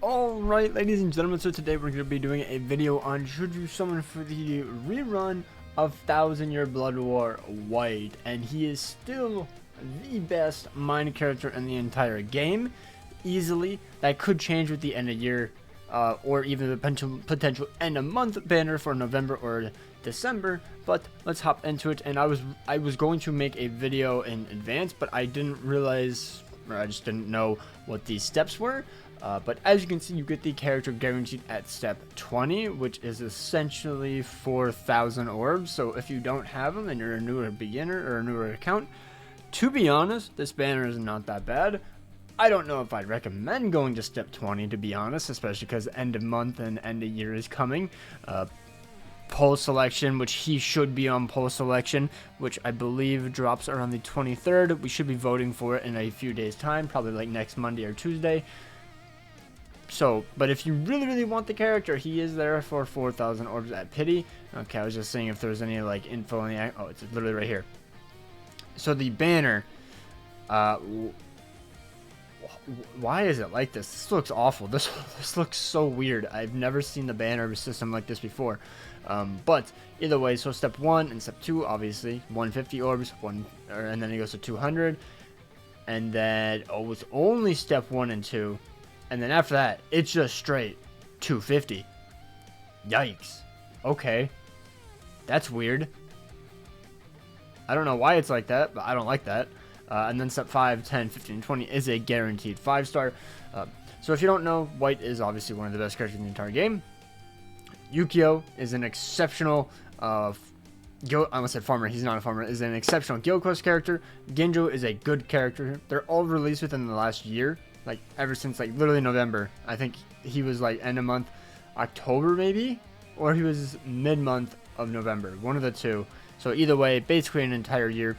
Alright, ladies and gentlemen, so today we're going to be doing a video on should you summon for the rerun of 1000 Year Blood War White, and he is still the best mine character in the entire game, easily. That could change with the end of year, or even the potential end of month banner for November or December. But let's hop into it. And I was going to make a video in advance, but I didn't realize, or I just didn't know what these steps were. But as you can see, you get the character guaranteed at step 20, which is essentially 4,000 orbs. So if you don't have them and you're a newer beginner or a newer account, to be honest, this banner is not that bad. I don't know if I'd recommend going to step 20, to be honest, especially because end of month and end of year is coming. Poll selection, which he should be on poll selection, which I believe drops around the 23rd. We should be voting for it in a few days' time, probably like next Monday or Tuesday. So, but if you really want the character, he is there for 4,000 orbs at pity. Okay, I was just seeing if there's any like info in the, oh, it's literally right here. So the banner, why is it like this? This looks awful. This looks so weird. I've never seen the banner system like this before. But either way, so step 1 and step 2, obviously 150 orbs, and then it goes to 200, and then it's only step 1 and 2. And then after that, it's just straight 250. Yikes. Okay. That's weird. I don't know why it's like that, but I don't like that. And then step 5, 10, 15, and 20 is a guaranteed 5-star. So if you don't know, White is obviously one of the best characters in the entire game. Yukio is an exceptional I almost said farmer. He's not a farmer. Is an exceptional guild quest character. Genjo is a good character. They're all released within the last year. Like, ever since, like, literally November. I think he was, like, end of month October, maybe? Or he was mid-month of November. One of the two. So, either way, basically an entire year.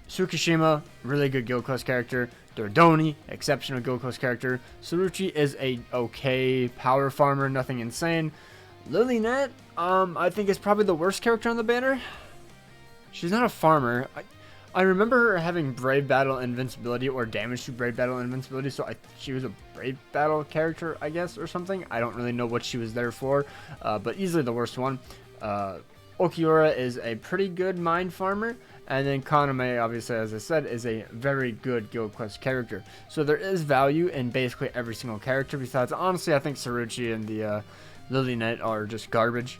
Tsukishima, really good guild quest character. Dordoni, exceptional guild quest character. Saruchi is a okay power farmer, nothing insane. Lilynet, I think is probably the worst character on the banner. She's not a farmer. I remember her having Brave Battle Invincibility or damage to Brave Battle Invincibility, so she was a Brave Battle character, I guess, or something. I don't really know what she was there for, but easily the worst one. Okiura is a pretty good mine farmer, and then Kaname, obviously, as I said, is a very good guild quest character. So there is value in basically every single character. Besides, honestly, I think Saruchi and the Lilynet are just garbage.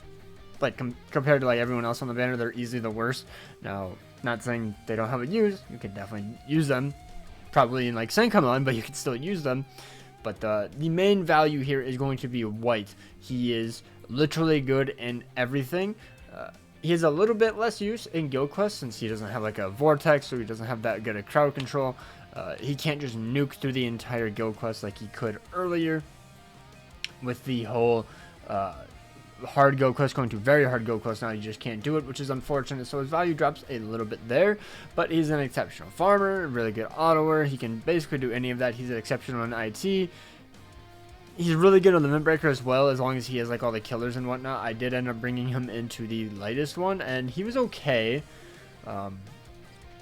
Like, compared to like everyone else on the banner, they're easily the worst. Now, not saying they don't have a use. You can definitely use them. Probably in like Senkaman, but you can still use them. But the main value here is going to be White. He is literally good in everything. He has a little bit less use in guild quests since he doesn't have like a vortex, so he doesn't have that good a crowd control. He can't just nuke through the entire guild quest like he could earlier with the whole hard guild quest going to very hard guild quest. Now you just can't do it, which is unfortunate, so his value drops a little bit there. But he's an exceptional farmer, really good autoer. He can basically do any of that. He's exceptional in IT. He's really good on the Limit Breaker as well, as long as he has like all the killers and whatnot. I did end up bringing him into the lightest one, and he was okay.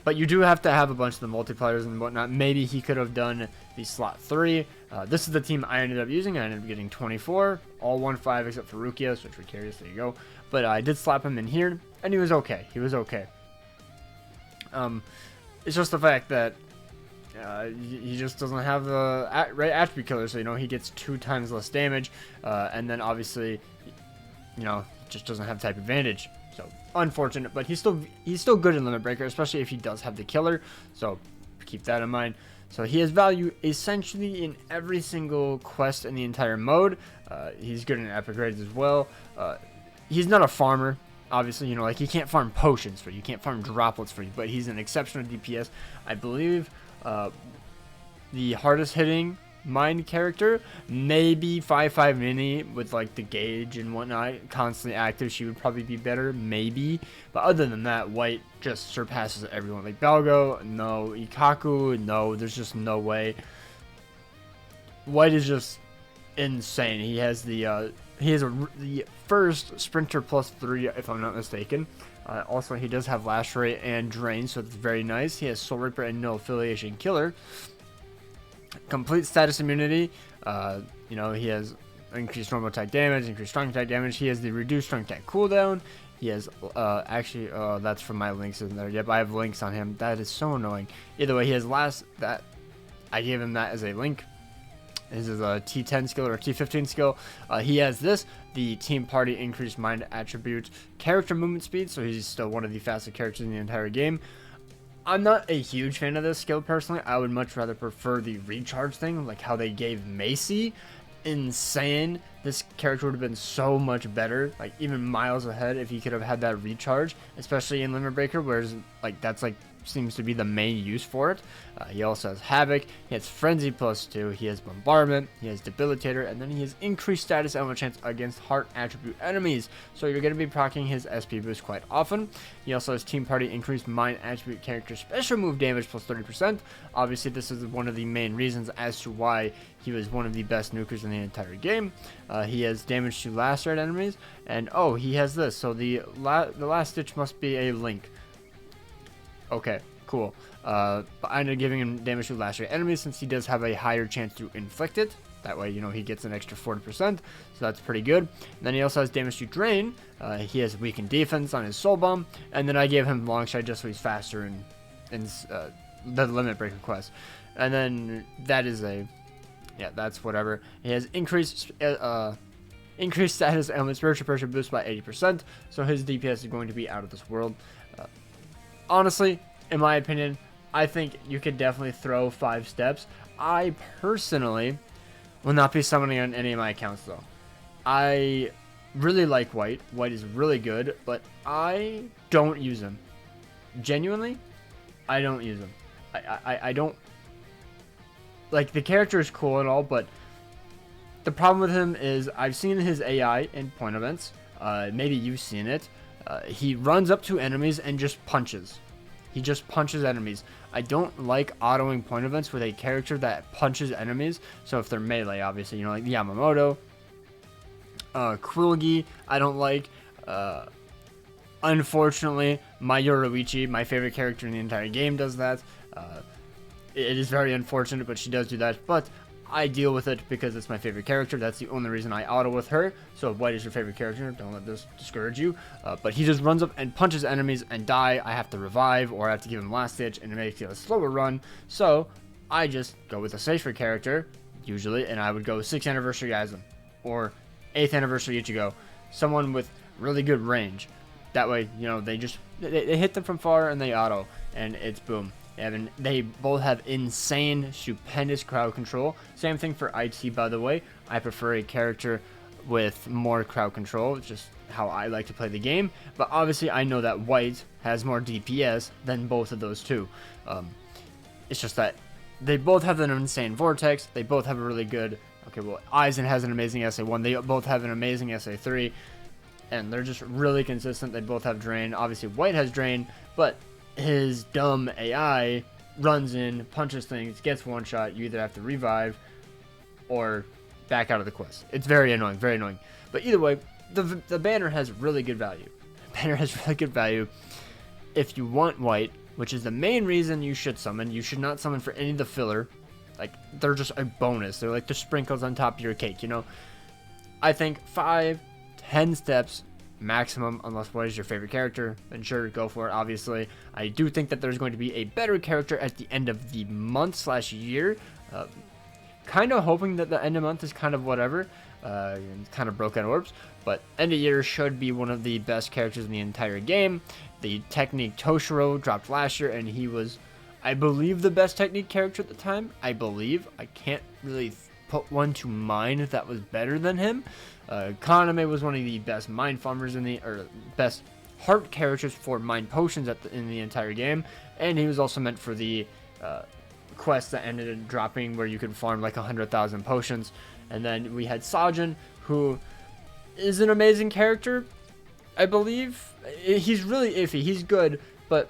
But you do have to have a bunch of the multipliers and whatnot. Maybe he could have done the slot 3. This is the team I ended up using. I ended up getting 24, all 1-5 except for Rukia, switch for Curious, there you go. But I did slap him in here, and he was okay. He was okay. It's just the fact that he just doesn't have the right attribute killer, so, you know, he gets 2 times less damage, and then obviously, you know, just doesn't have type advantage. So unfortunate, but he's still good in Limit Breaker, especially if he does have the killer. So keep that in mind. So he has value essentially in every single quest in the entire mode. He's good in epic raids as well. He's not a farmer, obviously. You know, like he can't farm potions for you, you can't farm droplets for you, but he's an exceptional DPS. I believe the hardest hitting mine character, maybe 5-5 mini with like the gauge and whatnot constantly active, she would probably be better, maybe. But other than that, White just surpasses everyone. Like Balgo, no. Ikaku, no. There's just no way. White is just insane. He has the the first Sprinter +3, if I'm not mistaken. Also, he does have Lash Rate and Drain, so it's very nice. He has Soul Reaper and No Affiliation Killer. Complete status immunity. You know, he has increased normal attack damage, increased strong attack damage. He has the reduced strong attack cooldown. He has, actually, that's from my links in there. Yep, I have links on him. That is so annoying. Either way, he has that. I gave him that as a link. This is a T10 skill or a T15 skill. He has this, the Team Party Increased Mind Attribute Character Movement Speed, so he's still one of the fastest characters in the entire game. I'm not a huge fan of this skill personally. I would much rather prefer the recharge thing, like how they gave Macy. Insane. This character would have been so much better, like even miles ahead, if he could have had that recharge, especially in Limit Breaker, whereas like that's like seems to be the main use for it. He also has Havoc, he has Frenzy +2, he has Bombardment, he has Debilitator, and then he has increased status element chance against heart attribute enemies, so you're going to be proccing his SP boost quite often. He also has Team Party Increased Mind Attribute Character Special Move Damage +30%. Obviously this is one of the main reasons as to why he was one of the best nukers in the entire game. He has damage to lacerate enemies, and oh, he has this, so the last stitch must be a link. Okay, cool. But I ended up giving him damage to lacerate enemies since he does have a higher chance to inflict it. That way, you know, he gets an extra 40%, so that's pretty good. And then he also has damage to drain. He has weakened defense on his soul bomb, and then I gave him long shot just so he's faster in the Limit Breaker quest. And then that is that's whatever. He has increased status element spiritual pressure boost by 80%, so his DPS is going to be out of this world. Honestly, in my opinion, I think you could definitely throw 5 steps. I personally will not be summoning on any of my accounts though. I really like White. White is really good, but I don't use him. Genuinely, I don't use him. I don't like, the character is cool and all, but the problem with him is I've seen his AI in point events. Maybe you've seen it. He runs up to enemies and just punches. He just punches enemies. I don't like autoing point events with a character that punches enemies. So if they're melee, obviously, you know, like Yamamoto, Quilgi, I don't like. Unfortunately, my Yoruichi, my favorite character in the entire game, does that. It is very unfortunate, but she does do that. But I deal with it because it's my favorite character. That's the only reason I auto with her. So if White is your favorite character, don't let this discourage you. But he just runs up and punches enemies and die. I have to revive, or I have to give him last ditch, and it makes it a slower run. So I just go with a safer character, usually, and I would go 6th Anniversary Asm, or 8th Anniversary Ichigo. Someone with really good range. That way, you know, they hit them from far and they auto, and it's boom. And they both have insane, stupendous crowd control. Same thing for IT, by the way. I prefer a character with more crowd control. It's just how I like to play the game. But obviously, I know that White has more DPS than both of those two. It's just that they both have an insane Vortex. They both have a really good... Okay, well, Aizen has an amazing SA1. They both have an amazing SA3. And they're just really consistent. They both have Drain. Obviously, White has Drain, but his dumb AI runs in, punches things, gets one shot. You either have to revive or back out of the quest. It's very annoying, very annoying. But either way, the banner has really good value. The banner has really good value if you want White, which is the main reason you should summon. You should not summon for any of the filler. Like, they're just a bonus. They're like the sprinkles on top of your cake, you know? I think 5-10 steps maximum, unless White is your favorite character, then sure, go for it. Obviously, I do think that there's going to be a better character at the end of the month / year. Kind of hoping that the end of month is kind of whatever, kind of broken orbs, but end of year should be one of the best characters in the entire game. The Technique Toshiro dropped last year, and he was, I believe, the best Technique character at the time. I believe. I can't really put one to mind that was better than him. Kaname was one of the best mind farmers best heart characters for mind potions in the entire game, and he was also meant for the quest that ended up dropping where you could farm like 100,000 potions. And then we had Sajin, who is an amazing character, I believe. He's really iffy. He's good, but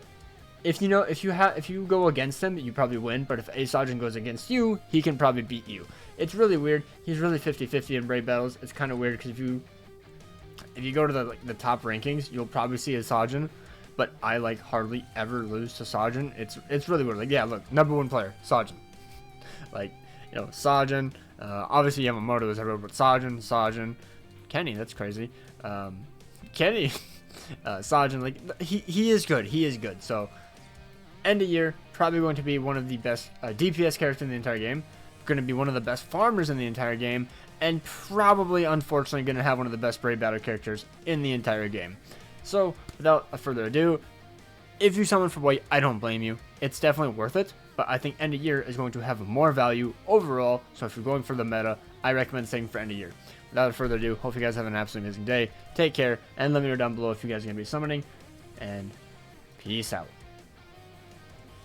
if you go against him, you probably win. But if a Sajin goes against you, he can probably beat you. It's really weird. He's really 50-50 in raid battles. It's kind of weird because if you go to the top rankings, you'll probably see a Sajin, but I like hardly ever lose to Sajin. It's really weird. Like, yeah, look, #1 player, Sajin. Like, Sajin. Obviously Yamamoto is everywhere, but Sajin, Kenny, that's crazy. Kenny, Sajin, like he is good. He is good. So end of year, probably going to be one of the best DPS characters in the entire game. Going to be one of the best farmers in the entire game, and probably, unfortunately, going to have one of the best Brave Battle characters in the entire game. So, without further ado, if you summon for White, I don't blame you. It's definitely worth it, but I think End of Year is going to have more value overall, so if you're going for the meta, I recommend staying for End of Year. Without further ado, hope you guys have an absolutely amazing day. Take care, and let me know down below if you guys are going to be summoning, and peace out.